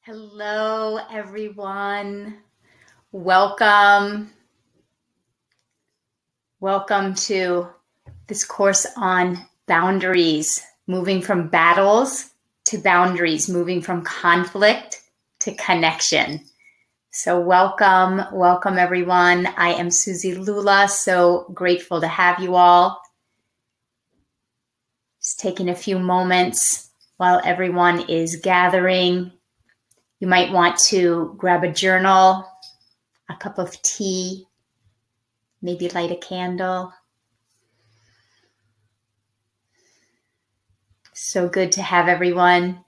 Hello, everyone. Welcome. Welcome to this course on boundaries, moving from battles to boundaries, moving from conflict to connection. So welcome everyone. I am Suzi Lula, so grateful to have you all. Just taking a few moments while everyone is gathering. You might want to grab a journal, a cup of tea, maybe light a candle. So good to have everyone.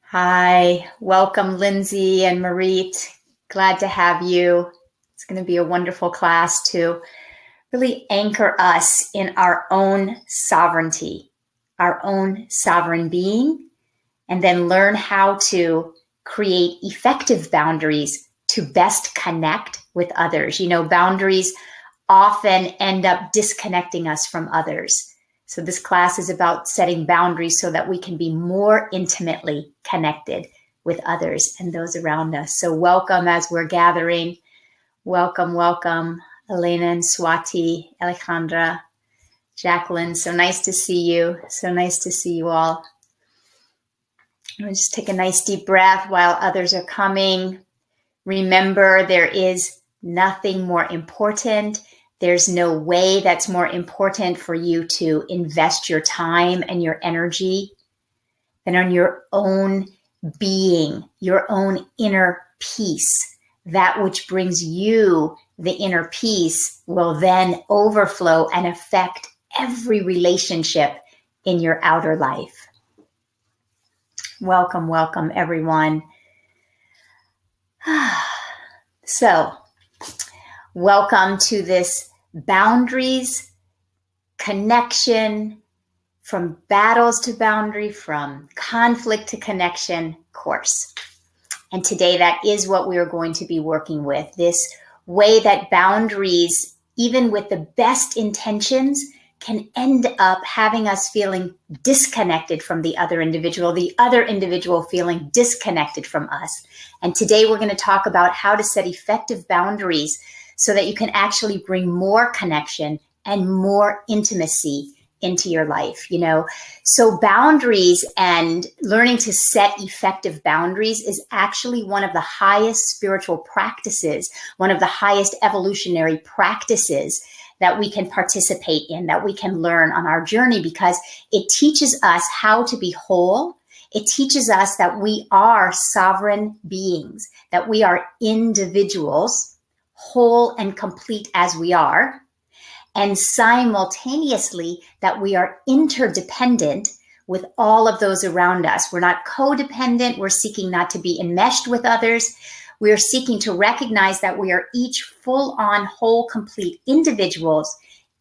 Hi, welcome Lindsay and Marit. Glad to have you. It's going to be a wonderful class to really anchor us in our own sovereignty, our own sovereign being, and then learn how to create effective boundaries to best connect with others. You know, boundaries often end up disconnecting us from others. So this class is about setting boundaries so that we can be more intimately connected with others and those around us. So welcome as we're gathering. Welcome, Elena and Swati, Alejandra, Jacqueline. So nice to see you. So nice to see you all. I'll just take a nice deep breath while others are coming. Remember, there is nothing more important. There's no way that's more important for you to invest your time and your energy than on your own being, your own inner peace. That which brings you the inner peace will then overflow and affect every relationship in your outer life. Welcome, everyone. So, welcome to this boundaries, connection, from battles to boundary, from conflict to connection course. And today that is what we are going to be working with, this way that boundaries, even with the best intentions, can end up having us feeling disconnected from the other individual feeling disconnected from us. And today we're going to talk about how to set effective boundaries so that you can actually bring more connection and more intimacy into your life, you know. So boundaries and learning to set effective boundaries is actually one of the highest spiritual practices, one of the highest evolutionary practices that we can participate in, that we can learn on our journey, because it teaches us how to be whole. It teaches us that we are sovereign beings, that we are individuals, whole and complete as we are, and simultaneously that we are interdependent with all of those around us. We're not codependent. We're seeking not to be enmeshed with others. We are seeking to recognize that we are each full-on, whole, complete individuals,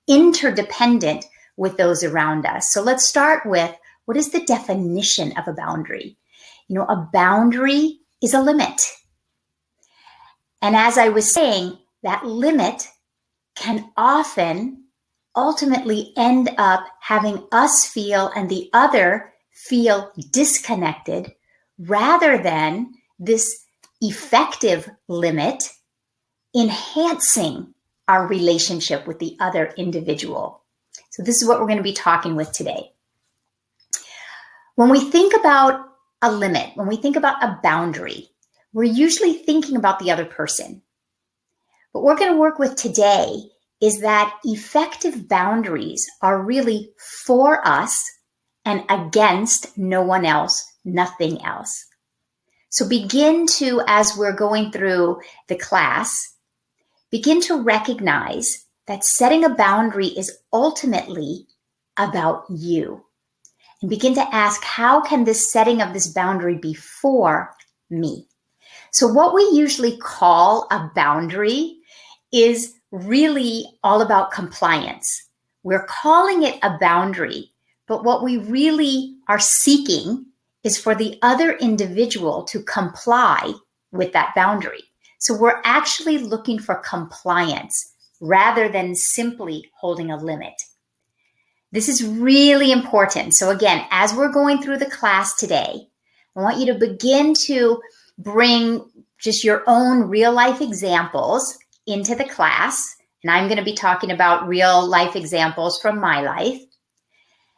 interdependent with those around us. So let's start with, what is the definition of a boundary? You know, a boundary is a limit. And as I was saying, that limit can often ultimately end up having us feel and the other feel disconnected, rather than this effective limit enhancing our relationship with the other individual. So this is what we're going to be talking with today. When we think about a limit, when we think about a boundary, we're usually thinking about the other person. What we're going to work with today is that effective boundaries are really for us and against no one else, nothing else. So begin to, as we're going through the class, begin to recognize that setting a boundary is ultimately about you. And begin to ask, how can this setting of this boundary be for me? So what we usually call a boundary is really all about compliance. We're calling it a boundary, but what we really are seeking is for the other individual to comply with that boundary. So we're actually looking for compliance rather than simply holding a limit. This is really important. So again, as we're going through the class today, I want you to begin to bring just your own real life examples into the class. And I'm going to be talking about real life examples from my life.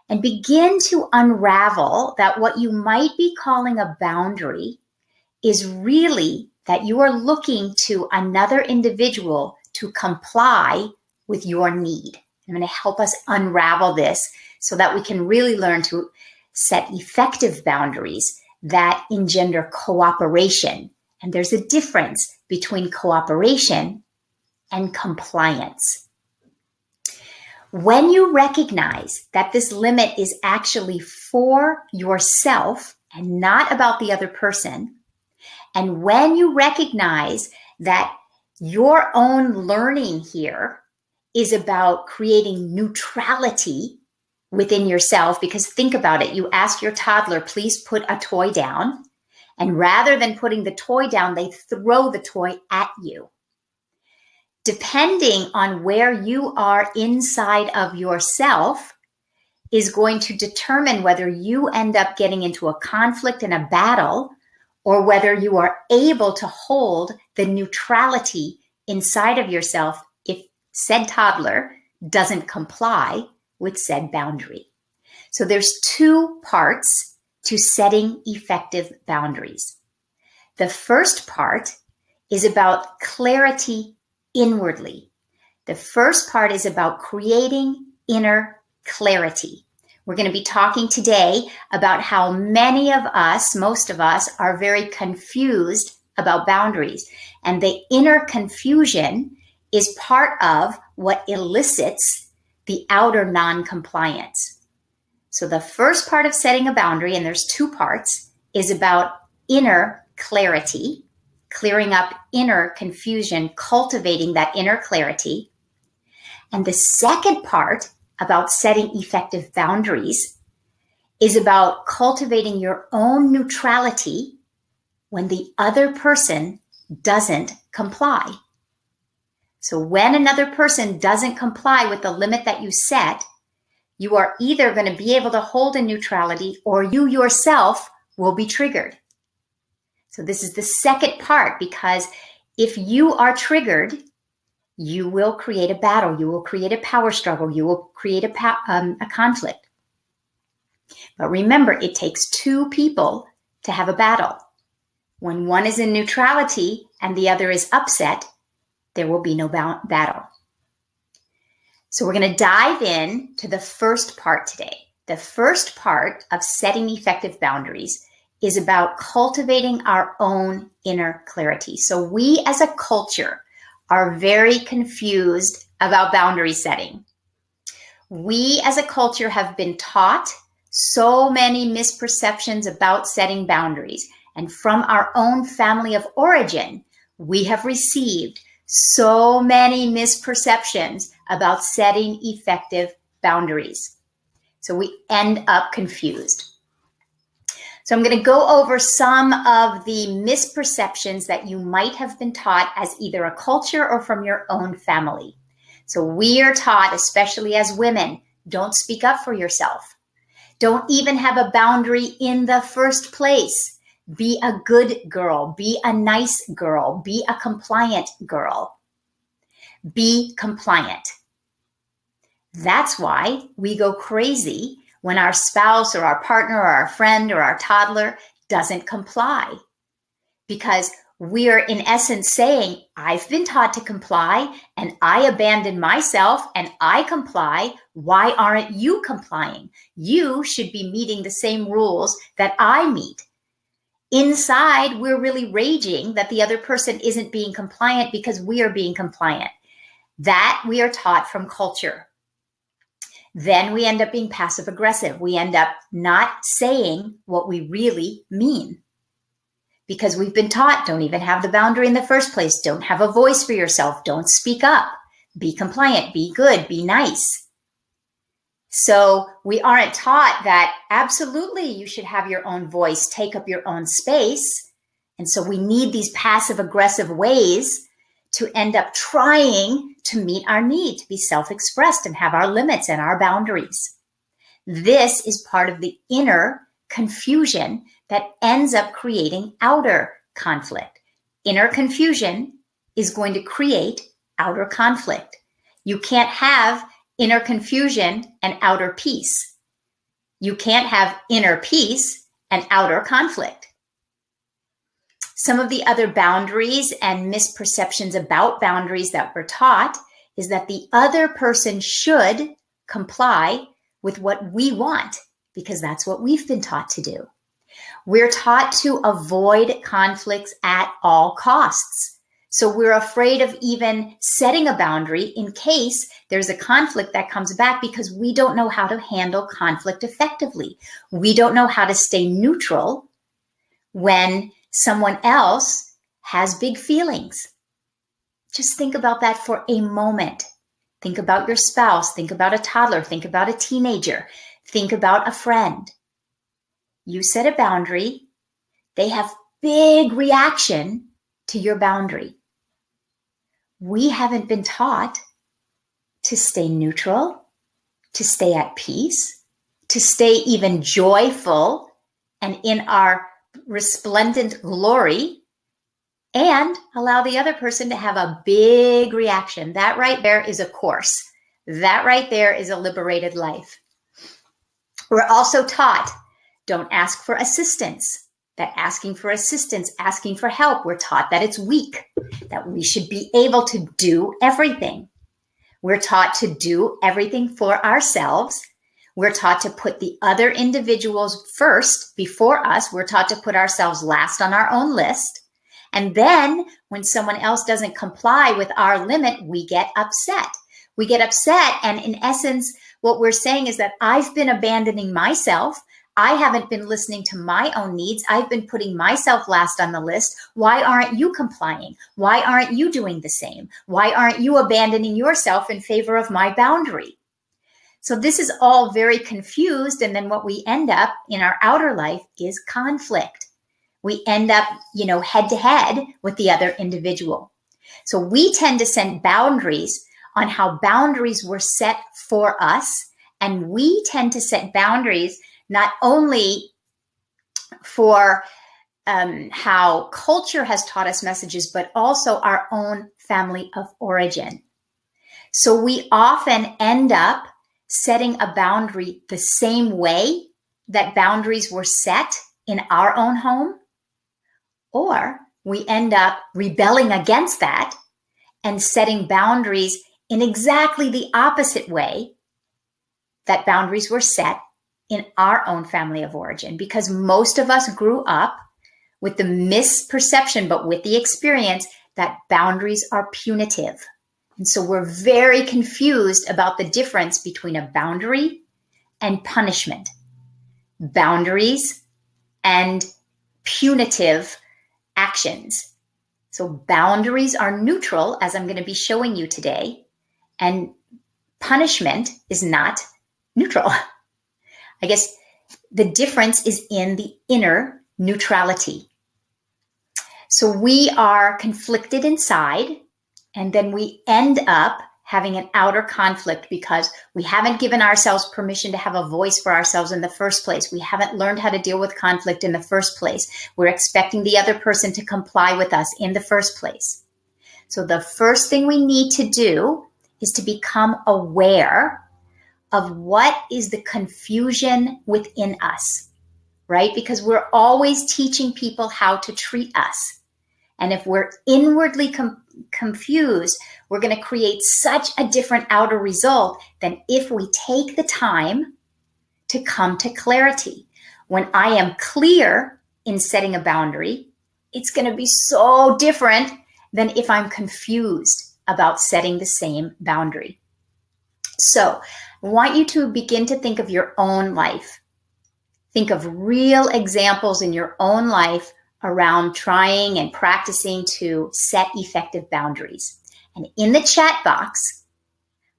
And begin to unravel that what you might be calling a boundary is really that you are looking to another individual to comply with your need. I'm going to help us unravel this so that we can really learn to set effective boundaries that engender cooperation. And there's a difference between cooperation and compliance. When you recognize that this limit is actually for yourself and not about the other person, and when you recognize that your own learning here is about creating neutrality within yourself, because think about it, you ask your toddler, please put a toy down, and rather than putting the toy down, they throw the toy at you. Depending on where you are inside of yourself is going to determine whether you end up getting into a conflict and a battle, or whether you are able to hold the neutrality inside of yourself if said toddler doesn't comply with said boundary. So there's two parts to setting effective boundaries. The first part is about clarity inwardly. The first part is about creating inner clarity. We're going to be talking today about how many of us, most of us, are very confused about boundaries. And the inner confusion is part of what elicits the outer non-compliance. So the first part of setting a boundary, and there's two parts, is about inner clarity, clearing up inner confusion, cultivating that inner clarity. And the second part about setting effective boundaries is about cultivating your own neutrality when the other person doesn't comply. So when another person doesn't comply with the limit that you set, you are either going to be able to hold a neutrality or you yourself will be triggered. So this is the second part, because if you are triggered, you will create a battle, you will create a power struggle, you will create a conflict. But remember, it takes two people to have a battle. When one is in neutrality and the other is upset, there will be no battle. So we're going to dive in to the first part today. The first part of setting effective boundaries is about cultivating our own inner clarity. So we as a culture are very confused about boundary setting. We as a culture have been taught so many misperceptions about setting boundaries. And from our own family of origin, we have received so many misperceptions about setting effective boundaries. So we end up confused. So I'm going to go over some of the misperceptions that you might have been taught as either a culture or from your own family. So we are taught, especially as women, don't speak up for yourself. Don't even have a boundary in the first place. Be a good girl. Be a nice girl. Be a compliant girl. Be compliant. That's why we go crazy when our spouse or our partner or our friend or our toddler doesn't comply. Because we are in essence saying, I've been taught to comply and I abandon myself and I comply. Why aren't you complying? You should be meeting the same rules that I meet. Inside, we're really raging that the other person isn't being compliant because we are being compliant. That we are taught from culture. Then we end up being passive aggressive. We end up not saying what we really mean because we've been taught, don't even have the boundary in the first place. Don't have a voice for yourself. Don't speak up. Be compliant. Be good. Be nice. So we aren't taught that absolutely you should have your own voice, take up your own space. And so we need these passive aggressive ways to end up trying to meet our need, to be self-expressed and have our limits and our boundaries. This is part of the inner confusion that ends up creating outer conflict. Inner confusion is going to create outer conflict. You can't have inner confusion and outer peace. You can't have inner peace and outer conflict. Some of the other boundaries and misperceptions about boundaries that we're taught is that the other person should comply with what we want, because that's what we've been taught to do. We're taught to avoid conflicts at all costs. So we're afraid of even setting a boundary in case there's a conflict that comes back, because we don't know how to handle conflict effectively. We don't know how to stay neutral when someone else has big feelings. Just think about that for a moment. Think about your spouse. Think about a toddler. Think about a teenager. Think about a friend. You set a boundary. They have big reaction to your boundary. We haven't been taught to stay neutral, to stay at peace, to stay even joyful and in our resplendent glory, and allow the other person to have a big reaction. That right there is a course. That right there is a liberated life. We're also taught, don't ask for assistance. That asking for assistance, asking for help, we're taught that it's weak, that we should be able to do everything. We're taught to do everything for ourselves. We're taught to put the other individuals first before us. We're taught to put ourselves last on our own list. And then when someone else doesn't comply with our limit, we get upset. We get upset. And in essence, what we're saying is that I've been abandoning myself. I haven't been listening to my own needs. I've been putting myself last on the list. Why aren't you complying? Why aren't you doing the same? Why aren't you abandoning yourself in favor of my boundary? So this is all very confused. And then what we end up in our outer life is conflict. We end up, head to head with the other individual. So we tend to set boundaries on how boundaries were set for us. And we tend to set boundaries not only for how culture has taught us messages, but also our own family of origin. So we often end up setting a boundary the same way that boundaries were set in our own home, or we end up rebelling against that and setting boundaries in exactly the opposite way that boundaries were set in our own family of origin, because most of us grew up with the misperception, but with the experience that boundaries are punitive. And so we're very confused about the difference between a boundary and punishment, boundaries and punitive actions. So boundaries are neutral, as I'm going to be showing you today, and punishment is not neutral. I guess the difference is in the inner neutrality. So we are conflicted inside, and then we end up having an outer conflict because we haven't given ourselves permission to have a voice for ourselves in the first place. We haven't learned how to deal with conflict in the first place. We're expecting the other person to comply with us in the first place. So the first thing we need to do is to become aware of what is the confusion within us, right? Because we're always teaching people how to treat us. And if we're inwardly confused, we're going to create such a different outer result than if we take the time to come to clarity. When I am clear in setting a boundary, it's going to be so different than if I'm confused about setting the same boundary. So I want you to begin to think of your own life. Think of real examples in your own life around trying and practicing to set effective boundaries. And in the chat box,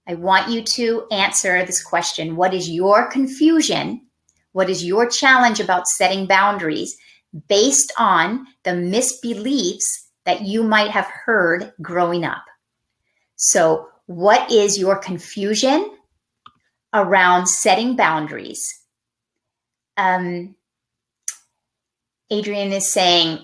I want you to answer this question. What is your confusion? What is your challenge about setting boundaries based on the misbeliefs that you might have heard growing up? So what is your confusion around setting boundaries. Adrienne is saying,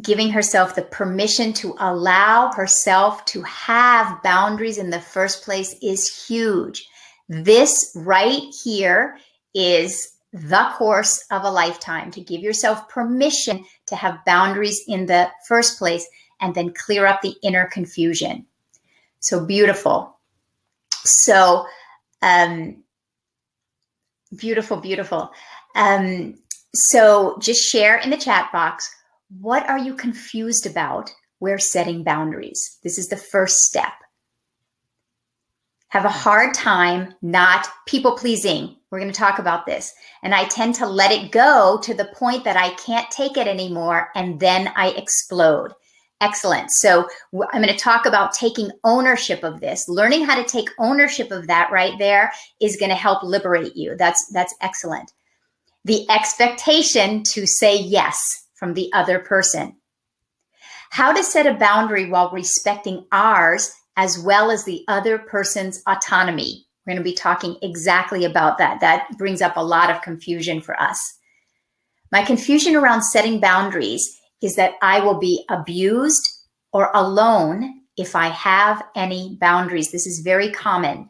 giving herself the permission to allow herself to have boundaries in the first place is huge. This right here is the course of a lifetime, to give yourself permission to have boundaries in the first place and then clear up the inner confusion. So beautiful. So beautiful, beautiful. So just share in the chat box, what are you confused about where setting boundaries? This is the first step. Have a hard time not people pleasing. We're going to talk about this. And I tend to let it go to the point that I can't take it anymore, and then I explode. Excellent. So I'm going to talk about taking ownership of this. Learning how to take ownership of that right there is going to help liberate you. That's excellent. The expectation to say yes from the other person. How to set a boundary while respecting ours as well as the other person's autonomy. We're going to be talking exactly about that. That brings up a lot of confusion for us. My confusion around setting boundaries is that I will be abused or alone if I have any boundaries. This is very common.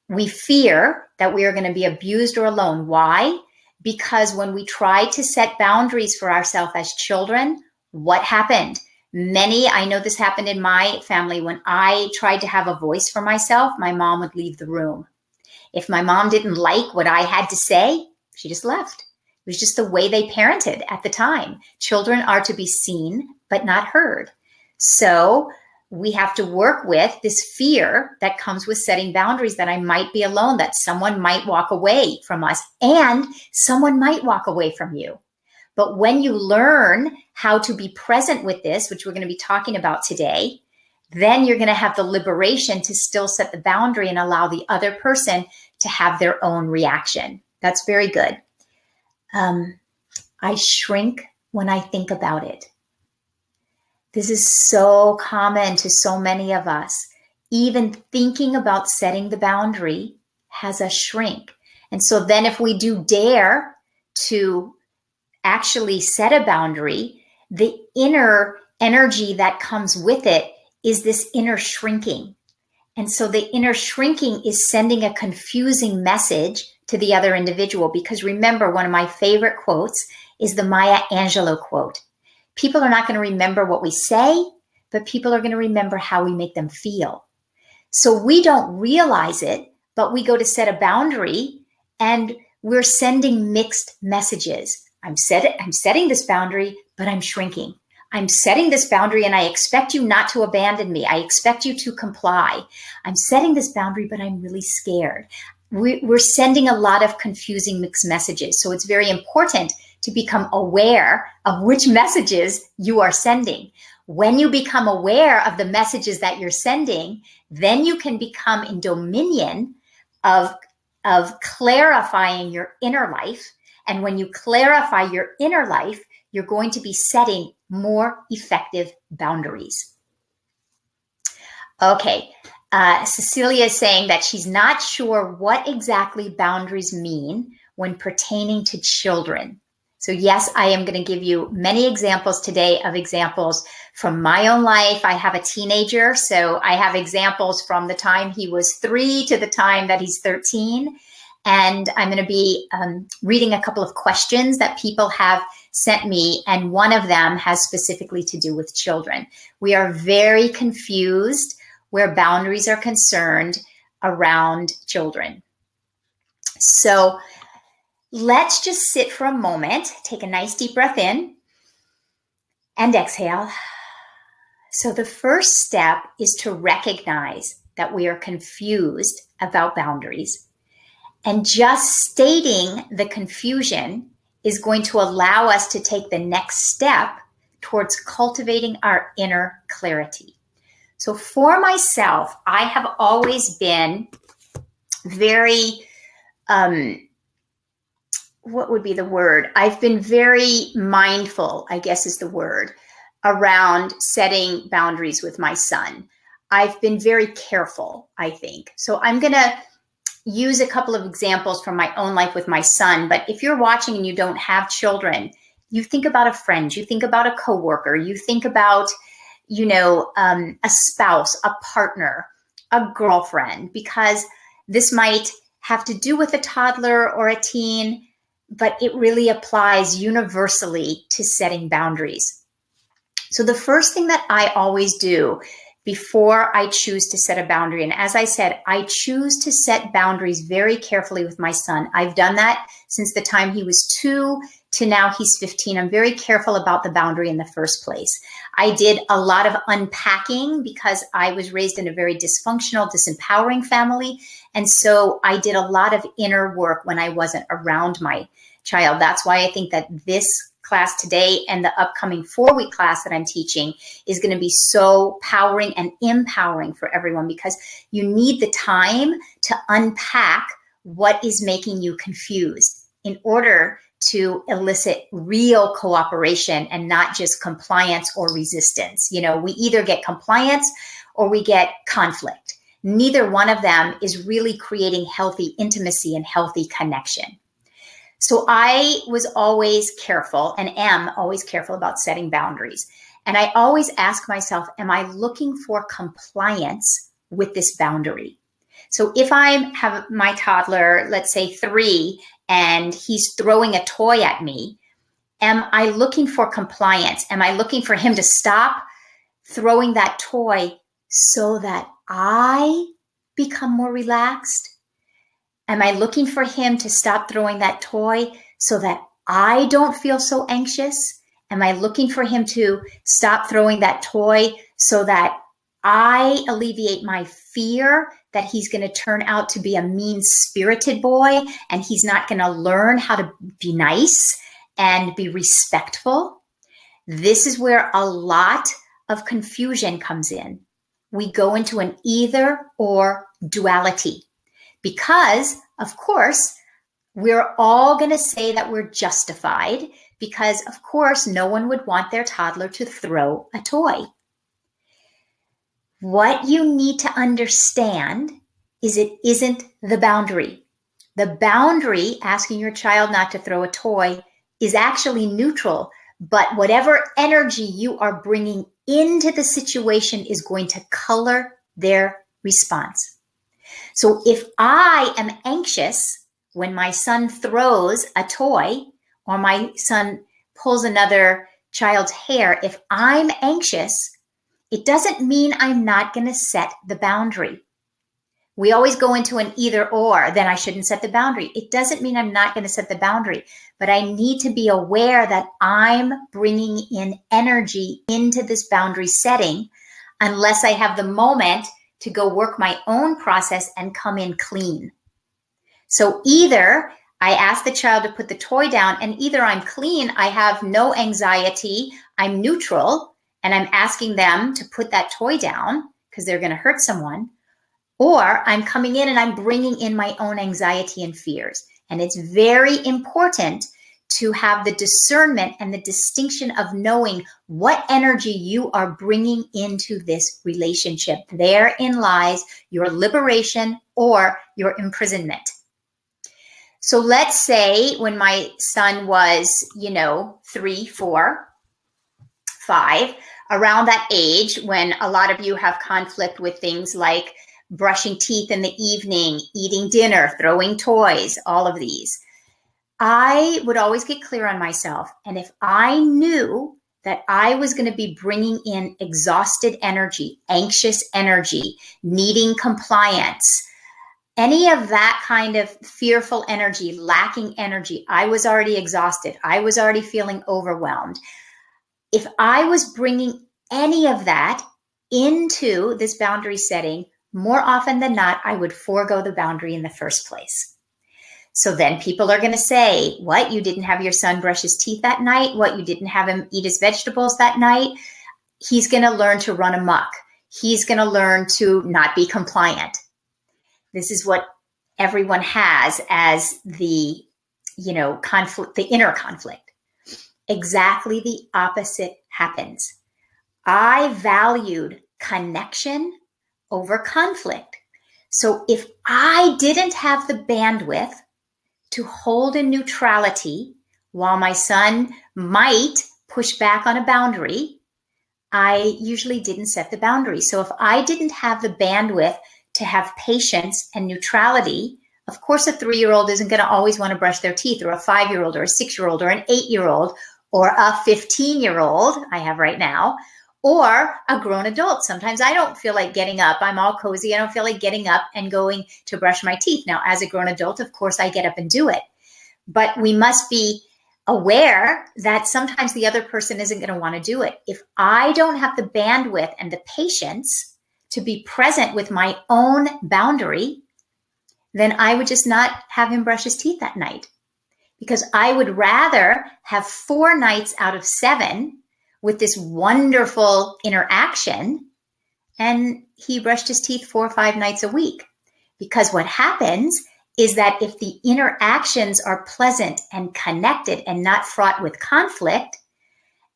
We fear that we are going to be abused or alone. Why? Because when we try to set boundaries for ourselves as children, what happened? I know this happened in my family. When I tried to have a voice for myself, my mom would leave the room. If my mom didn't like what I had to say, she just left. It was just the way they parented at the time. Children are to be seen, but not heard. So we have to work with this fear that comes with setting boundaries, that I might be alone, that someone might walk away from us, and someone might walk away from you. But when you learn how to be present with this, which we're going to be talking about today, then you're going to have the liberation to still set the boundary and allow the other person to have their own reaction. That's very good. I shrink when I think about it. This is so common to so many of us. Even thinking about setting the boundary has a shrink. And so then if we do dare to actually set a boundary, the inner energy that comes with it is this inner shrinking. And so the inner shrinking is sending a confusing message to the other individual. Because remember, one of my favorite quotes is the Maya Angelou quote. People are not going to remember what we say, but people are going to remember how we make them feel. So we don't realize it, but we go to set a boundary and we're sending mixed messages. I'm setting this boundary, but I'm shrinking. I'm setting this boundary and I expect you not to abandon me. I expect you to comply. I'm setting this boundary, but I'm really scared. We're sending a lot of confusing mixed messages. So it's very important to become aware of which messages you are sending. When you become aware of the messages that you're sending, then you can become in dominion of clarifying your inner life. And when you clarify your inner life, you're going to be setting more effective boundaries. Okay, Cecilia is saying that she's not sure what exactly boundaries mean when pertaining to children. So yes, I am going to give you many examples today of examples from my own life. I have a teenager, so I have examples from the time he was 3 to the time that he's 13. And I'm going to be reading a couple of questions that people have sent me, and one of them has specifically to do with children. We are very confused where boundaries are concerned around children. So let's just sit for a moment, take a nice deep breath in and exhale. So the first step is to recognize that we are confused about boundaries. And just stating the confusion is going to allow us to take the next step towards cultivating our inner clarity. So for myself, I have always been very, what would be the word? I've been very mindful, I guess is the word, around setting boundaries with my son. I've been very careful, I think. So I'm going to use a couple of examples from my own life with my son, but if you're watching and you don't have children, you think about a friend, you think about a coworker, you think about, a spouse, a partner, a girlfriend, because this might have to do with a toddler or a teen, but it really applies universally to setting boundaries. So the first thing that I always do before I choose to set a boundary, and as I said, I choose to set boundaries very carefully with my son. I've done that since the time he was 2 to now he's 15. I'm very careful about the boundary in the first place. I did a lot of unpacking because I was raised in a very dysfunctional, disempowering family. And so I did a lot of inner work when I wasn't around my child. That's why I think that this class today and the upcoming 4-week class that I'm teaching is going to be so powering and empowering for everyone, because you need the time to unpack what is making you confused in order to elicit real cooperation and not just compliance or resistance. We either get compliance or we get conflict. Neither one of them is really creating healthy intimacy and healthy connection. So I was always careful and am always careful about setting boundaries. And I always ask myself, am I looking for compliance with this boundary? So if I have my toddler, let's say 3, and he's throwing a toy at me, am I looking for compliance? Am I looking for him to stop throwing that toy so that I become more relaxed? Am I looking for him to stop throwing that toy so that I don't feel so anxious? Am I looking for him to stop throwing that toy so that I alleviate my fear that he's going to turn out to be a mean-spirited boy and he's not going to learn how to be nice and be respectful? This is where a lot of confusion comes in. We go into an either-or duality. Because, of course, we're all going to say that we're justified because, of course, no one would want their toddler to throw a toy. What you need to understand is it isn't the boundary. The boundary, asking your child not to throw a toy, is actually neutral, but whatever energy you are bringing into the situation is going to color their response. So if I am anxious when my son throws a toy or my son pulls another child's hair, if I'm anxious, it doesn't mean I'm not going to set the boundary. We always go into an either or, then I shouldn't set the boundary. It doesn't mean I'm not going to set the boundary, but I need to be aware that I'm bringing in energy into this boundary setting unless I have the moment to go work my own process and come in clean. So either I ask the child to put the toy down and either I'm clean, I have no anxiety, I'm neutral, and I'm asking them to put that toy down because they're going to hurt someone, or I'm coming in and I'm bringing in my own anxiety and fears. And it's very important to have the discernment and the distinction of knowing what energy you are bringing into this relationship. Therein lies your liberation or your imprisonment. So let's say when my son was, 3, 4, 5, around that age when a lot of you have conflict with things like brushing teeth in the evening, eating dinner, throwing toys, all of these. I would always get clear on myself. And if I knew that I was going to be bringing in exhausted energy, anxious energy, needing compliance, any of that kind of fearful energy, lacking energy, I was already exhausted. I was already feeling overwhelmed. If I was bringing any of that into this boundary setting, more often than not, I would forego the boundary in the first place. So then people are going to say, what, you didn't have your son brush his teeth that night? What, you didn't have him eat his vegetables that night? He's going to learn to run amok. He's going to learn to not be compliant. This is what everyone has as the, conflict, the inner conflict. Exactly the opposite happens. I valued connection over conflict. So if I didn't have the bandwidth to hold in neutrality while my son might push back on a boundary, I usually didn't set the boundary. So if I didn't have the bandwidth to have patience and neutrality, of course, a 3-year-old isn't going to always want to brush their teeth, or a 5-year-old or a 6-year-old or an 8-year-old or a 15-year-old I have right now, or a grown adult. Sometimes I don't feel like getting up. I'm all cozy. I don't feel like getting up and going to brush my teeth. Now, as a grown adult, of course, I get up and do it. But we must be aware that sometimes the other person isn't going to want to do it. If I don't have the bandwidth and the patience to be present with my own boundary, then I would just not have him brush his teeth that night, because I would rather have 4 nights out of 7 with this wonderful interaction, and he brushed his teeth 4 or 5 nights a week. Because what happens is that if the interactions are pleasant and connected and not fraught with conflict,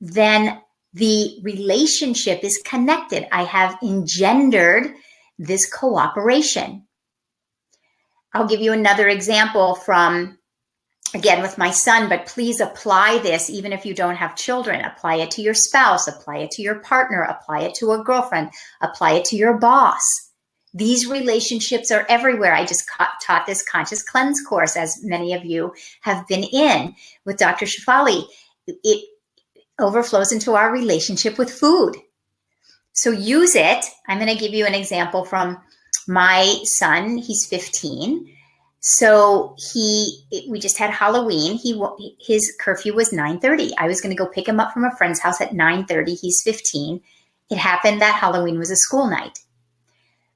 then the relationship is connected. I have engendered this cooperation. I'll give you another example from, again, with my son, but please apply this even if you don't have children. Apply it to your spouse, apply it to your partner, apply it to a girlfriend, apply it to your boss. These relationships are everywhere. I just taught this Conscious Cleanse course, as many of you have been in with Dr. Shefali. It overflows into our relationship with food. So use it. I'm going to give you an example from my son. He's 15. So we just had Halloween. His curfew was 9:30. I was going to go pick him up from a friend's house at 9:30. He's 15. It happened that Halloween was a school night.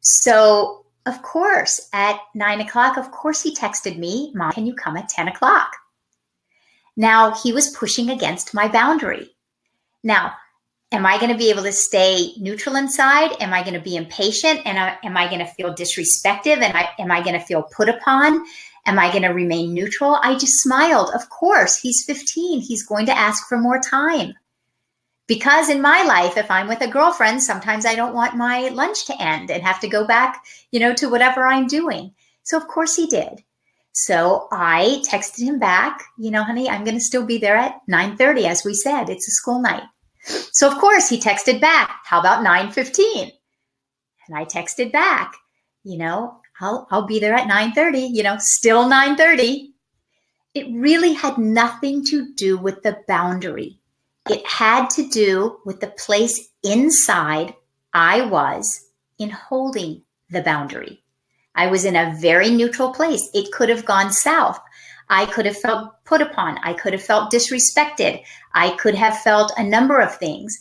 So, of course, at 9 o'clock, of course, he texted me, Mom, can you come at 10 o'clock? Now, he was pushing against my boundary. Now, am I going to be able to stay neutral inside? Am I going to be impatient? And am I going to feel disrespected? And am I going to feel put upon? Am I going to remain neutral? I just smiled. Of course, he's 15. He's going to ask for more time. Because in my life, if I'm with a girlfriend, sometimes I don't want my lunch to end and have to go back, to whatever I'm doing. So of course he did. So I texted him back, honey, I'm going to still be there at 9:30, as we said, it's a school night. So of course he texted back, how about 9:15? And I texted back, I'll be there at 9:30, still 9:30. It really had nothing to do with the boundary. It had to do with the place inside I was in holding the boundary. I was in a very neutral place. It could have gone south. I could have felt put upon. I could have felt disrespected. I could have felt a number of things.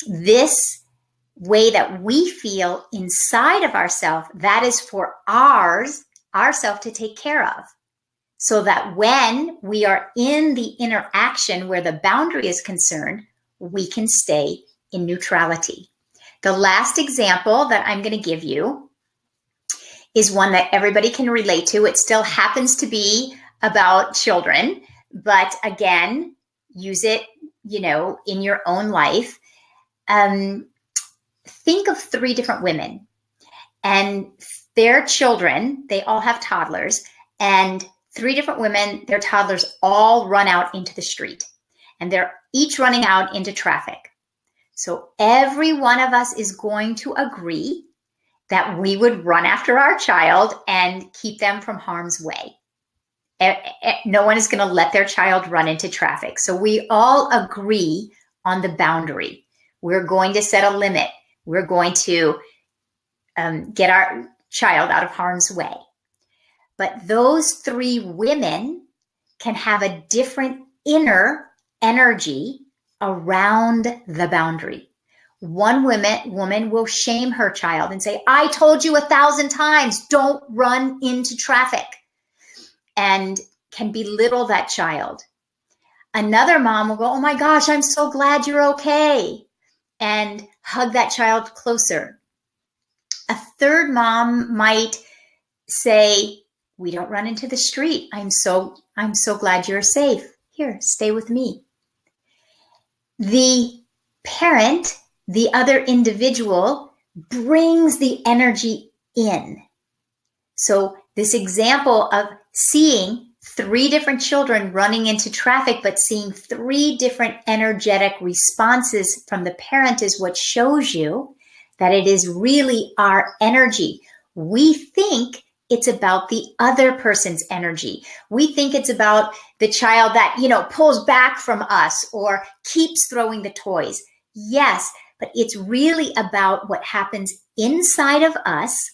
This way that we feel inside of ourselves, that is for ourself to take care of. So that when we are in the interaction where the boundary is concerned, we can stay in neutrality. The last example that I'm going to give you is one that everybody can relate to. It still happens to be about children, but again, use it, in your own life. Think of 3 different women and their children. They all have toddlers, and 3 different women, their toddlers all run out into the street, and they're each running out into traffic. So every one of us is going to agree that we would run after our child and keep them from harm's way. No one is going to let their child run into traffic. So we all agree on the boundary. We're going to set a limit. We're going to get our child out of harm's way. But those 3 women can have a different inner energy around the boundary. One woman will shame her child and say, I told you 1,000 times, don't run into traffic, and can belittle that child. Another mom will go, oh my gosh, I'm so glad you're okay, and hug that child closer. A third mom might say, we don't run into the street. I'm so glad you're safe. Here, stay with me. The parent, the other individual, brings the energy in. So this example of seeing 3 different children running into traffic, but seeing 3 different energetic responses from the parent is what shows you that it is really our energy. We think it's about the other person's energy. We think it's about the child that, pulls back from us or keeps throwing the toys. Yes, but it's really about what happens inside of us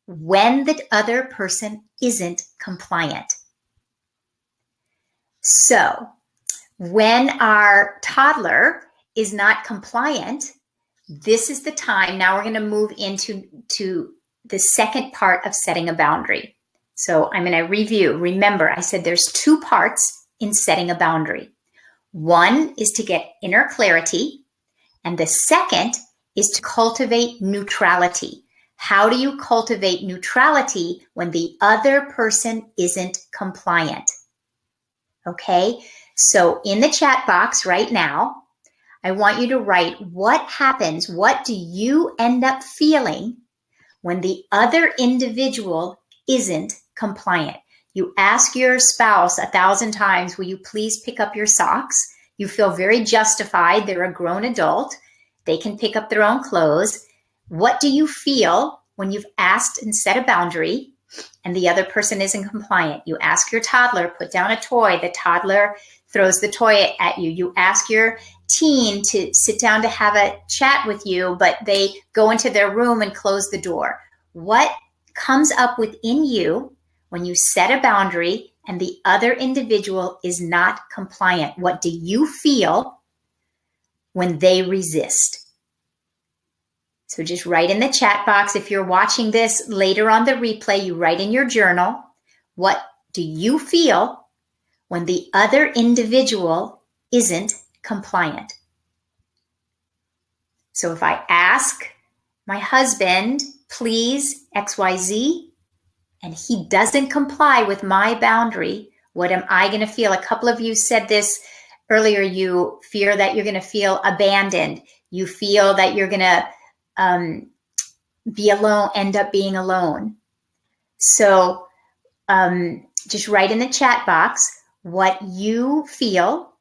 when the other person isn't compliant. So when our toddler is not compliant, this is the time. Now we're going to move into the second part of setting a boundary. So I'm going to review. Remember, I said there's 2 parts in setting a boundary. One is to get inner clarity, and the second is to cultivate neutrality. How do you cultivate neutrality when the other person isn't compliant? Okay, so in the chat box right now, I want you to write what happens, what do you end up feeling when the other individual isn't compliant? You ask your spouse 1,000 times, will you please pick up your socks? You feel very justified. They're a grown adult. They can pick up their own clothes. What do you feel when you've asked and set a boundary and the other person isn't compliant? You ask your toddler, put down a toy. The toddler throws the toy at you. You ask your teen to sit down to have a chat with you, but they go into their room and close the door. What comes up within you when you set a boundary and the other individual is not compliant? What do you feel when they resist? So just write in the chat box. If you're watching this later on the replay, you write in your journal, what do you feel when the other individual isn't compliant? So if I ask my husband, please XYZ, and he doesn't comply with my boundary, what am I going to feel? A couple of you said this earlier. You fear that you're going to feel abandoned. You feel that you're going to be alone, end up being alone. So just write in the chat box what you feel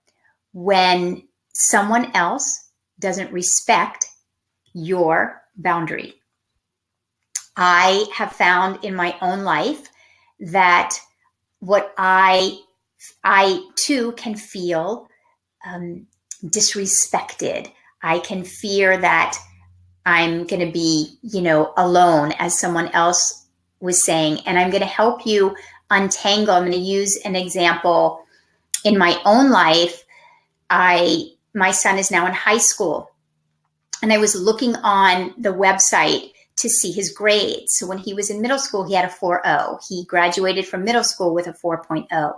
when someone else doesn't respect your boundary. I have found in my own life that what I too can feel disrespected. I can fear that I'm going to be, alone, as someone else was saying, and I'm going to help you untangle. I'm going to use an example in my own life. My son is now in high school, and I was looking on the website to see his grades. So when he was in middle school, he had a 4.0. He graduated from middle school with a 4.0.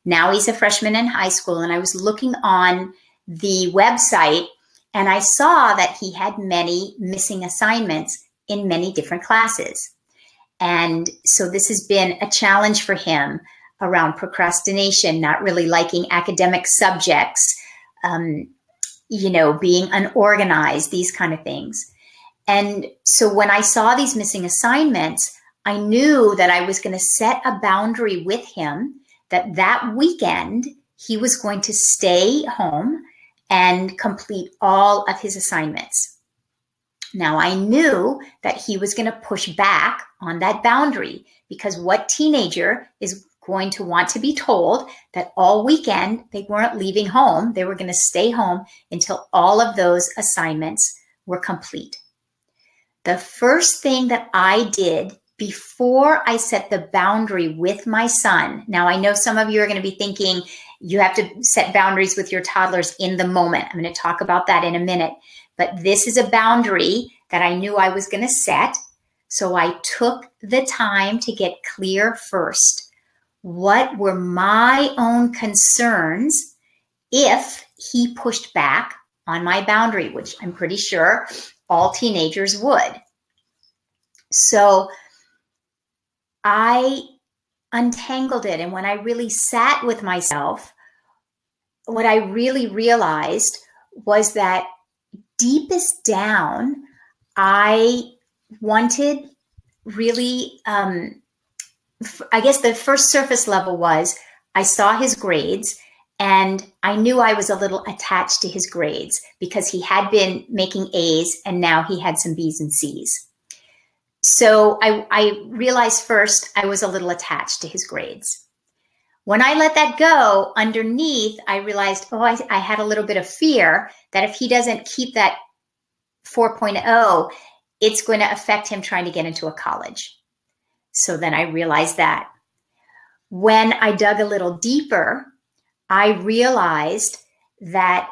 Now he's a freshman in high school, and I was looking on the website, and I saw that he had many missing assignments in many different classes. And so this has been a challenge for him around procrastination, not really liking academic subjects, being unorganized, these kind of things. And so when I saw these missing assignments, I knew that I was going to set a boundary with him that weekend he was going to stay home and complete all of his assignments. Now, I knew that he was going to push back on that boundary, because what teenager is going to want to be told that all weekend they weren't leaving home? They were going to stay home until all of those assignments were complete. The first thing that I did before I set the boundary with my son, now I know some of you are going to be thinking you have to set boundaries with your toddlers in the moment. I'm going to talk about that in a minute. But this is a boundary that I knew I was going to set. So I took the time to get clear first. What were my own concerns if he pushed back on my boundary, which I'm pretty sure all teenagers would. So I untangled it. And when I really sat with myself, what I really realized was that deepest down, I wanted really I guess the first surface level was I saw his grades and I knew I was a little attached to his grades because he had been making A's and now he had some B's and C's. So I realized first I was a little attached to his grades. When I let that go, underneath, I realized, I had a little bit of fear that if he doesn't keep that 4.0, it's going to affect him trying to get into a college. So then I realized that. When I dug a little deeper, I realized that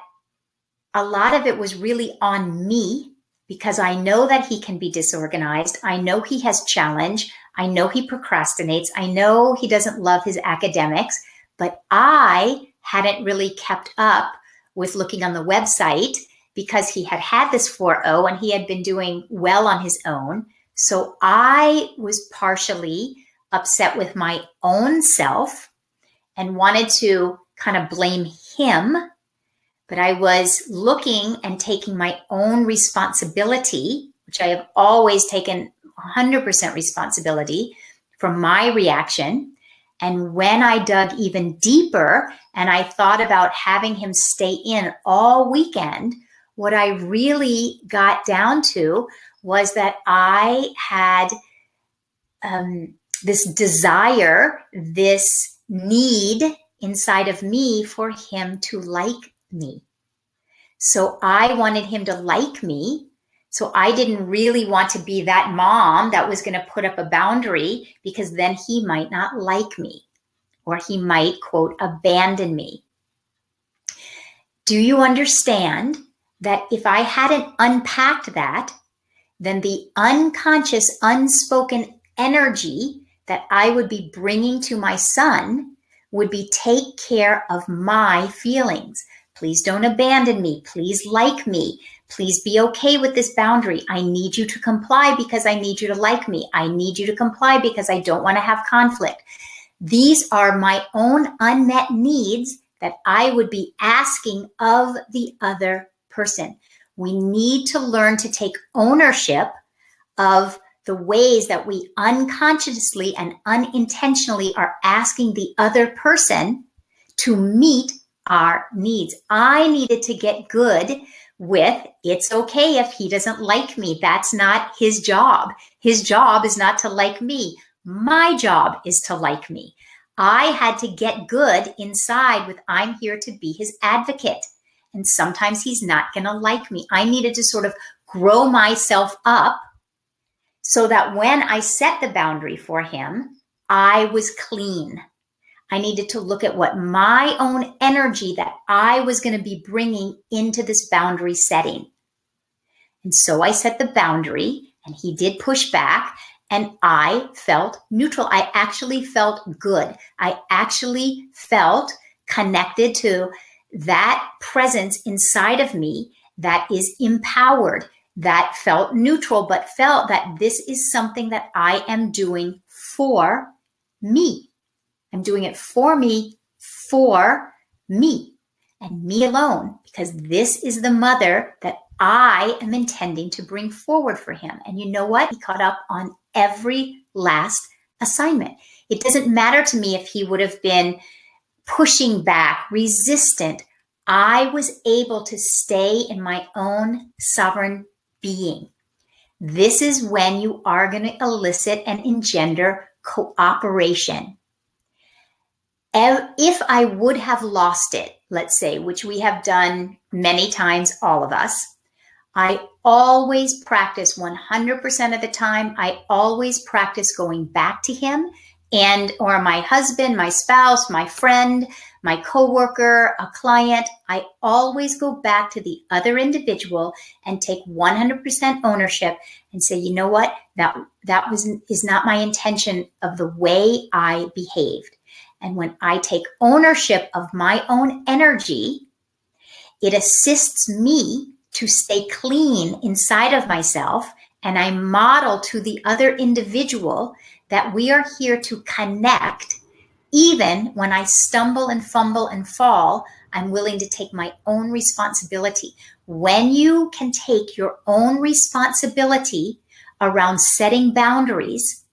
a lot of it was really on me because I know that he can be disorganized. I know he has challenge. I know he procrastinates. I know he doesn't love his academics, but I hadn't really kept up with looking on the website because he had this 4.0 and he had been doing well on his own. So I was partially upset with my own self and wanted to kind of blame him. But I was looking and taking my own responsibility, which I have always taken 100% responsibility for my reaction. And when I dug even deeper and I thought about having him stay in all weekend, what I really got down to was that I had this desire, this need inside of me for him to like me. So I wanted him to like me. So I didn't really want to be that mom that was going to put up a boundary because then he might not like me or he might, quote, abandon me. Do you understand that if I hadn't unpacked that, then the unconscious, unspoken energy that I would be bringing to my son would be take care of my feelings. Please don't abandon me. Please like me. Please be okay with this boundary. I need you to comply because I need you to like me. I need you to comply because I don't want to have conflict. These are my own unmet needs that I would be asking of the other person. We need to learn to take ownership of the ways that we unconsciously and unintentionally are asking the other person to meet our needs. I needed to get good with it's okay if he doesn't like me. That's not his job. His job is not to like me. My job is to like me. I had to get good inside with I'm here to be his advocate. And sometimes he's not going to like me. I needed to sort of grow myself up so that when I set the boundary for him, I was clean. I needed to look at what my own energy that I was going to be bringing into this boundary setting. And so I set the boundary and he did push back and I felt neutral. I actually felt good. I actually felt connected to that presence inside of me that is empowered, that felt neutral, but felt that this is something that I am doing for me. I'm doing it for me, and me alone, because this is the mother that I am intending to bring forward for him. And you know what? He caught up on every last assignment. It doesn't matter to me if he would have been pushing back, resistant. I was able to stay in my own sovereign being. This is when you are going to elicit and engender cooperation. If I would have lost it, let's say, which we have done many times, all of us, I always practice 100% of the time. I always practice going back to him and or my husband, my spouse, my friend, my coworker, a client. I always go back to the other individual and take 100% ownership and say, you know what, that is not my intention of the way I behaved. And when I take ownership of my own energy, it assists me to stay clean inside of myself. And I model to the other individual that we are here to connect. Even when I stumble and fumble and fall, I'm willing to take my own responsibility. When you can take your own responsibility around setting boundaries,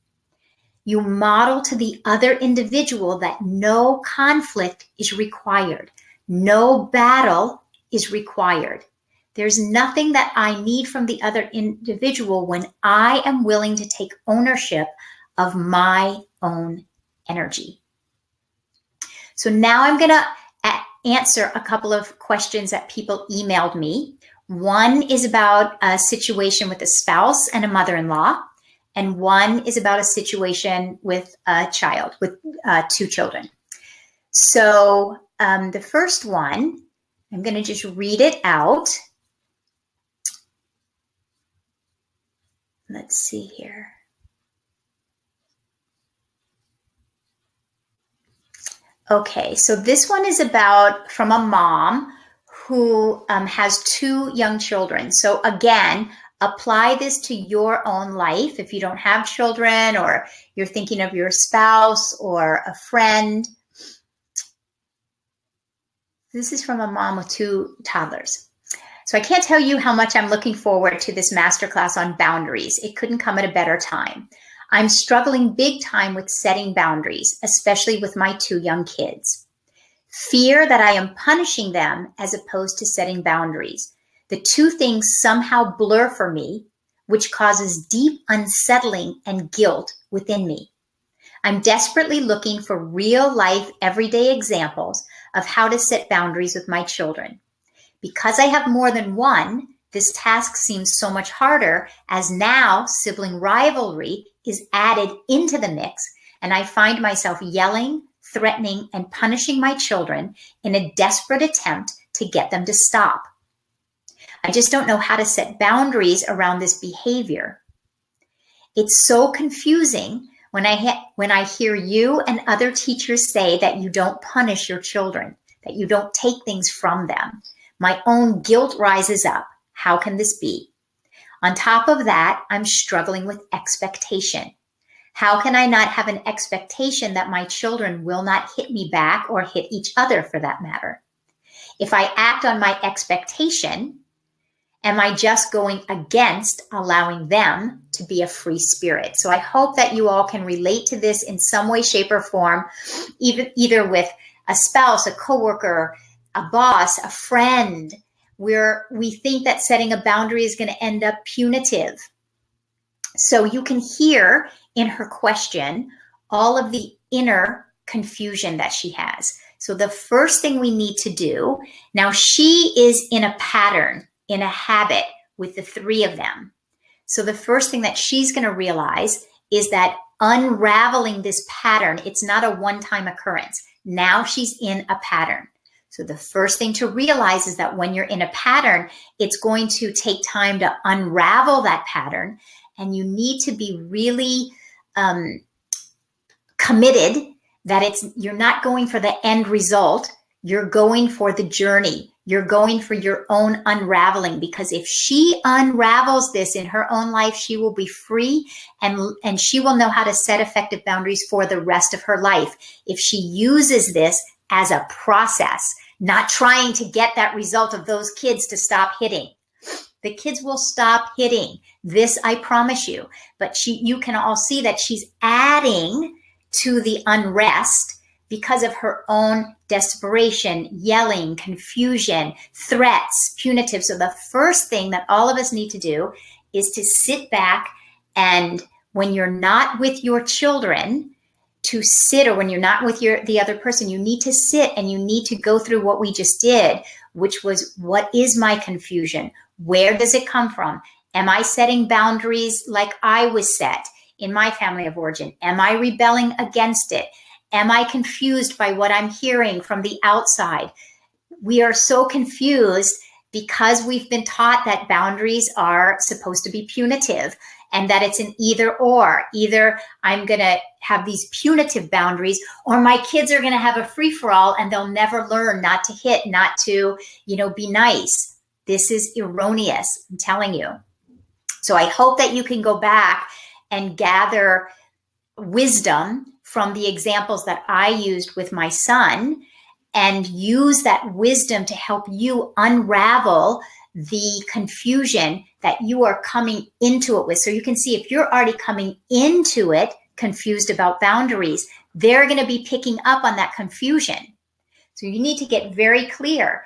You model to the other individual that no conflict is required. No battle is required. There's nothing that I need from the other individual when I am willing to take ownership of my own energy. So now I'm going to answer a couple of questions that people emailed me. One is about a situation with a spouse and a mother-in-law, and one is about a situation with a child, with 2 children. So the first one, I'm going to just read it out. Let's see here. Okay, so this one is about from a mom who has 2 young children. So again, apply this to your own life. If you don't have children, or you're thinking of your spouse or a friend. This is from a mom with 2 toddlers. So I can't tell you how much I'm looking forward to this masterclass on boundaries. It couldn't come at a better time. I'm struggling big time with setting boundaries, especially with my 2 young kids. Fear that I am punishing them as opposed to setting boundaries. The 2 things somehow blur for me, which causes deep unsettling and guilt within me. I'm desperately looking for real life, everyday examples of how to set boundaries with my children. Because I have more than one, this task seems so much harder, as now sibling rivalry is added into the mix, and I find myself yelling, threatening, and punishing my children in a desperate attempt to get them to stop. I just don't know how to set boundaries around this behavior. It's so confusing when I hear you and other teachers say that you don't punish your children, that you don't take things from them. My own guilt rises up. How can this be? On top of that, I'm struggling with expectation. How can I not have an expectation that my children will not hit me back, or hit each other for that matter? If I act on my expectation, am I just going against allowing them to be a free spirit? So I hope that you all can relate to this in some way, shape, or form, either with a spouse, a coworker, a boss, a friend, where we think that setting a boundary is going to end up punitive. So you can hear in her question all of the inner confusion that she has. So the first thing we need to do, now she is in a pattern, in a habit with the 3 of them. So the first thing that she's going to realize is that unraveling this pattern, it's not a one-time occurrence. Now she's in a pattern. So the first thing to realize is that when you're in a pattern, it's going to take time to unravel that pattern, and you need to be really committed that you're not going for the end result. You're going for the journey. You're going for your own unraveling, because if she unravels this in her own life, she will be free, and she will know how to set effective boundaries for the rest of her life. If she uses this as a process, not trying to get that result of those kids to stop hitting. The kids will stop hitting. This I promise you. But you can all see that she's adding to the unrest because of her own desperation, yelling, confusion, threats, punitive. So the first thing that all of us need to do is to sit back, and when you're not with your children, to sit, or when you're not with the other person, you need to sit and you need to go through what we just did, which was, what is my confusion? Where does it come from? Am I setting boundaries like I was set in my family of origin? Am I rebelling against it? Am I confused by what I'm hearing from the outside? We are so confused because we've been taught that boundaries are supposed to be punitive, and that it's an either or. Either I'm going to have these punitive boundaries, or my kids are going to have a free-for-all and they'll never learn not to hit, not to, be nice. This is erroneous, I'm telling you. So I hope that you can go back and gather wisdom from the examples that I used with my son, and use that wisdom to help you unravel the confusion that you are coming into it with. So you can see, if you're already coming into it confused about boundaries, they're going to be picking up on that confusion. So you need to get very clear.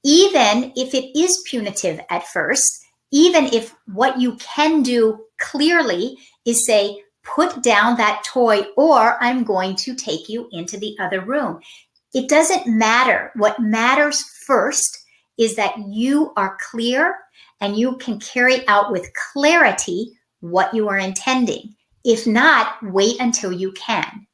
Even if it is punitive at first, even if what you can do clearly is say, put down that toy, or I'm going to take you into the other room. It doesn't matter. What matters first is that you are clear and you can carry out with clarity what you are intending. If not, wait until you can.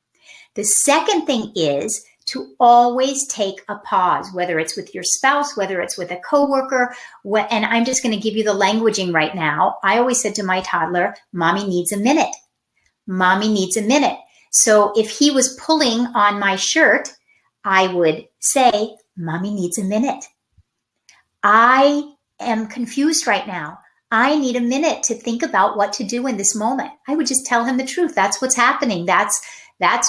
The second thing is to always take a pause, whether it's with your spouse, whether it's with a coworker, and I'm just going to give you the languaging right now. I always said to my toddler, Mommy needs a minute. Mommy needs a minute. So if he was pulling on my shirt, I would say, Mommy needs a minute. I am confused right now. I need a minute to think about what to do in this moment. I would just tell him the truth. That's what's happening. That's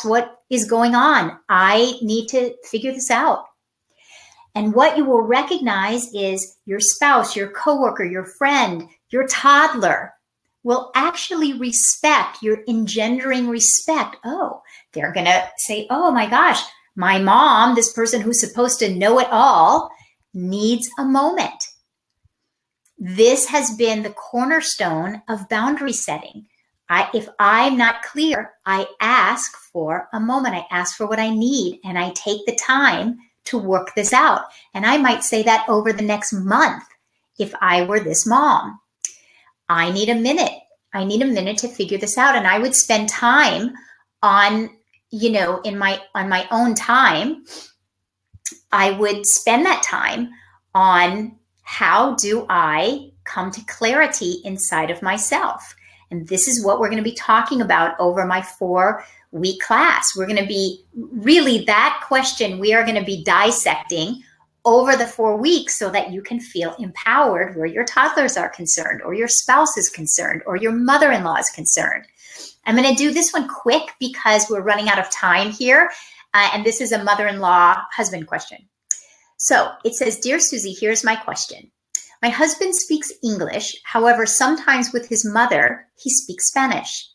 what is going on. I need to figure this out. And what you will recognize is your spouse, your coworker, your friend, your toddler will actually respect. You're engendering respect. Oh, they're going to say, oh my gosh, my mom, this person who's supposed to know it all, needs a moment. This has been the cornerstone of boundary setting. If I'm not clear, I ask for a moment. I ask for what I need, and I take the time to work this out. And I might say that over the next month if I were this mom. I need a minute. I need a minute to figure this out. And I would spend time on, on my own time. I would spend that time on how do I come to clarity inside of myself. And this is what we're going to be talking about over my 4-week class. We're going to be really that question we are going to be dissecting over the 4 weeks so that you can feel empowered where your toddlers are concerned, or your spouse is concerned, or your mother-in-law is concerned. I'm going to do this one quick because we're running out of time here. And this is a mother-in-law husband question. So it says, Dear Suzi, here's my question. My husband speaks English. However, sometimes with his mother, he speaks Spanish.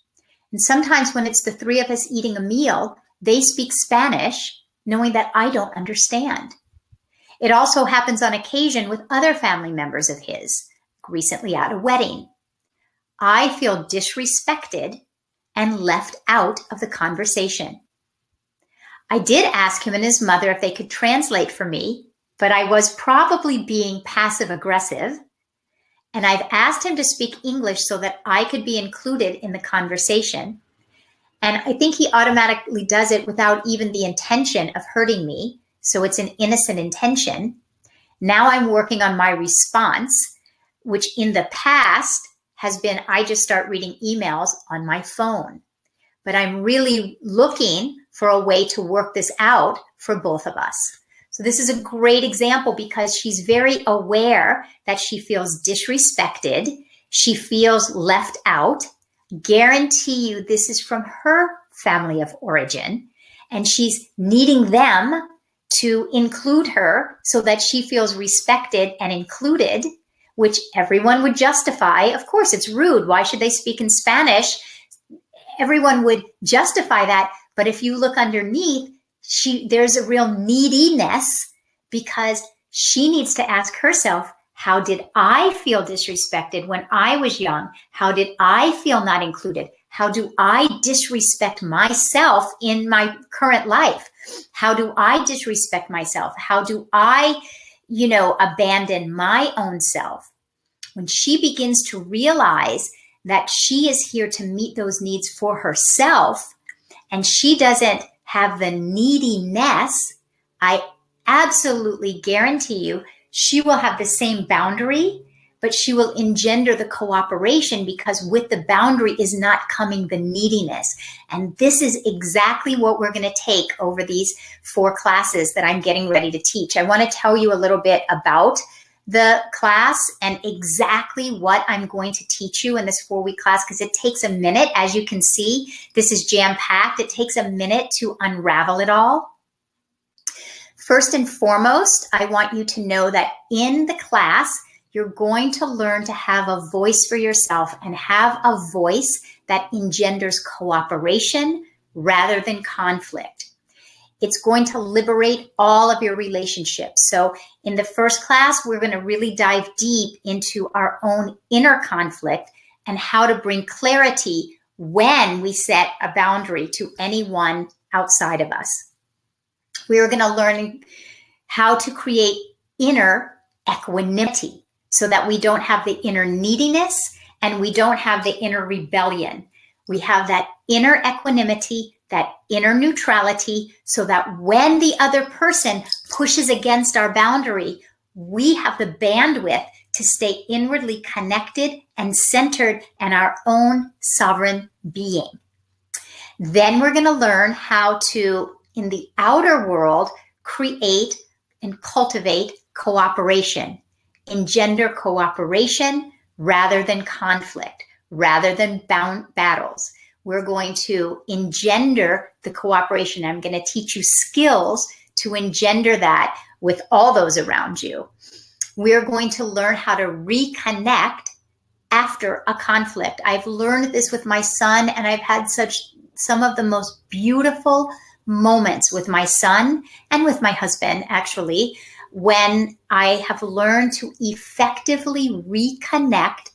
And sometimes when it's the 3 of us eating a meal, they speak Spanish, knowing that I don't understand. It also happens on occasion with other family members of his, recently at a wedding. I feel disrespected and left out of the conversation. I did ask him and his mother if they could translate for me, but I was probably being passive aggressive. And I've asked him to speak English so that I could be included in the conversation. And I think he automatically does it without even the intention of hurting me. So it's an innocent intention. Now I'm working on my response, which in the past has been, I just start reading emails on my phone. But I'm really looking for a way to work this out for both of us. So this is a great example because she's very aware that she feels disrespected. She feels left out. Guarantee you this is from her family of origin. And she's needing them to include her so that she feels respected and included, which everyone would justify. Of course, it's rude. Why should they speak in Spanish? Everyone would justify that. But if you look underneath, there's a real neediness because she needs to ask herself, how did I feel disrespected when I was young? How did I feel not included? How do I disrespect myself in my current life? How do I disrespect myself? How do I, abandon my own self? When she begins to realize that she is here to meet those needs for herself and she doesn't have the neediness, I absolutely guarantee you she will have the same boundary, but she will engender the cooperation because with the boundary is not coming the neediness. And this is exactly what we're going to take over these 4 classes that I'm getting ready to teach. I want to tell you a little bit about the class and exactly what I'm going to teach you in this 4-week class because it takes a minute. As you can see, this is jam-packed. It takes a minute to unravel it all. First and foremost, I want you to know that in the class, you're going to learn to have a voice for yourself and have a voice that engenders cooperation rather than conflict. It's going to liberate all of your relationships. So in the first class, we're going to really dive deep into our own inner conflict and how to bring clarity when we set a boundary to anyone outside of us. We are going to learn how to create inner equanimity so that we don't have the inner neediness and we don't have the inner rebellion. We have that inner equanimity, that inner neutrality, so that when the other person pushes against our boundary, we have the bandwidth to stay inwardly connected and centered in our own sovereign being. Then we're going to learn how to, in the outer world, create and cultivate cooperation, engender cooperation rather than conflict, rather than battles. We're going to engender the cooperation. I'm going to teach you skills to engender that with all those around you. We're going to learn how to reconnect after a conflict. I've learned this with my son, and I've had some of the most beautiful moments with my son and with my husband, actually, when I have learned to effectively reconnect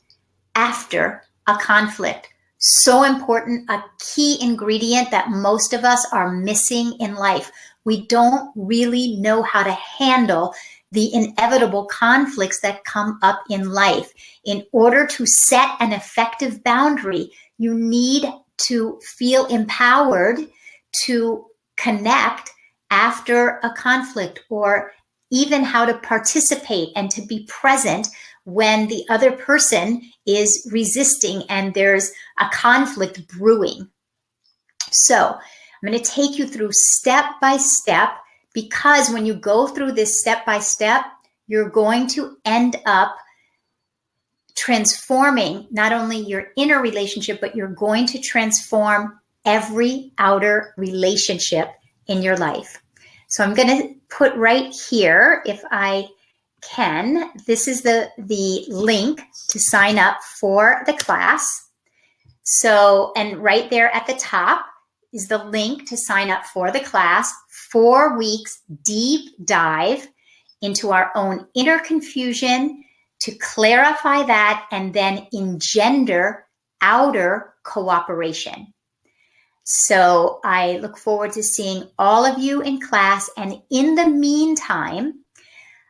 after a conflict. So important, a key ingredient that most of us are missing in life. We don't really know how to handle the inevitable conflicts that come up in life. In order to set an effective boundary, you need to feel empowered to connect after a conflict, or even how to participate and to be present when the other person is resisting and there's a conflict brewing. So I'm going to take you through step by step, because when you go through this step by step, you're going to end up transforming not only your inner relationship, but you're going to transform every outer relationship in your life. So I'm going to put right here, if I can, this is the link to sign up for the class. So, and right there at the top is the link to sign up for the class. 4 weeks deep dive into our own inner confusion to clarify that and then engender outer cooperation. So I look forward to seeing all of you in class. And in the meantime,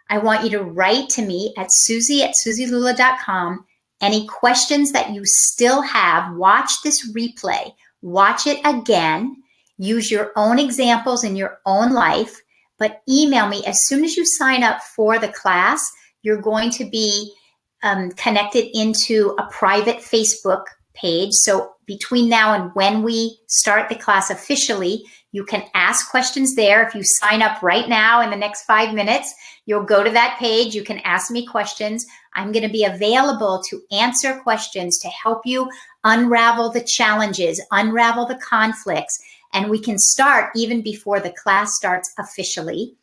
I want you to write to me at Suzi@SuziLula.com. Any questions that you still have, watch this replay, watch it again, use your own examples in your own life, but email me as soon as you sign up for the class. You're going to be connected into a private Facebook page. So between now and when we start the class officially, you can ask questions there. If you sign up right now in the next 5 minutes, you'll go to that page. You can ask me questions. I'm going to be available to answer questions, to help you unravel the challenges, unravel the conflicts, and we can start even before the class starts officially.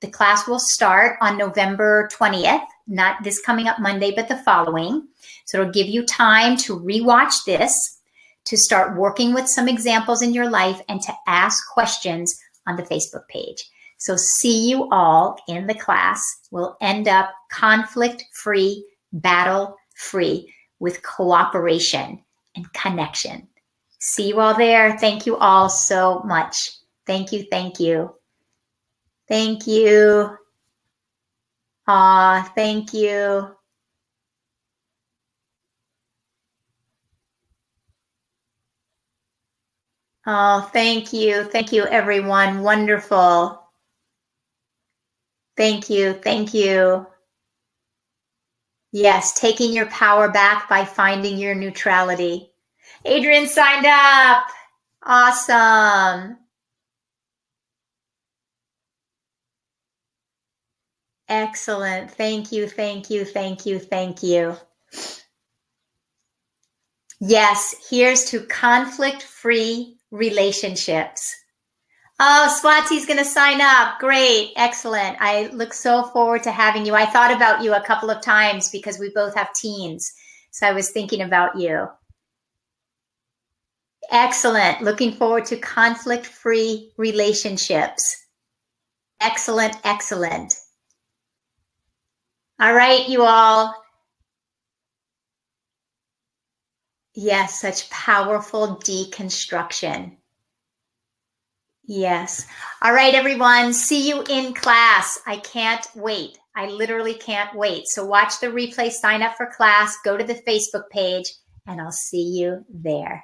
The class will start on November 20th, not this coming up Monday, but the following. So it'll give you time to rewatch this, to start working with some examples in your life, and to ask questions on the Facebook page. So see you all in the class. We'll end up conflict-free, battle-free, with cooperation and connection. See you all there. Thank you all so much. Thank you, thank you. Thank you. Aw, thank you. Oh, thank you. Thank you, everyone. Wonderful. Thank you. Thank you. Yes, taking your power back by finding your neutrality. Adrian signed up. Awesome. Excellent. Thank you. Thank you. Thank you. Thank you. Yes, here's to conflict-free relationships. Oh, Swazi's going to sign up. Great. Excellent. I look so forward to having you. I thought about you a couple of times because we both have teens. So I was thinking about you. Excellent. Looking forward to conflict-free relationships. Excellent. Excellent. All right, you all. Yes, such powerful deconstruction. Yes. All right, everyone. See you in class. I can't wait. I literally can't wait. So watch the replay, sign up for class, go to the Facebook page, and I'll see you there.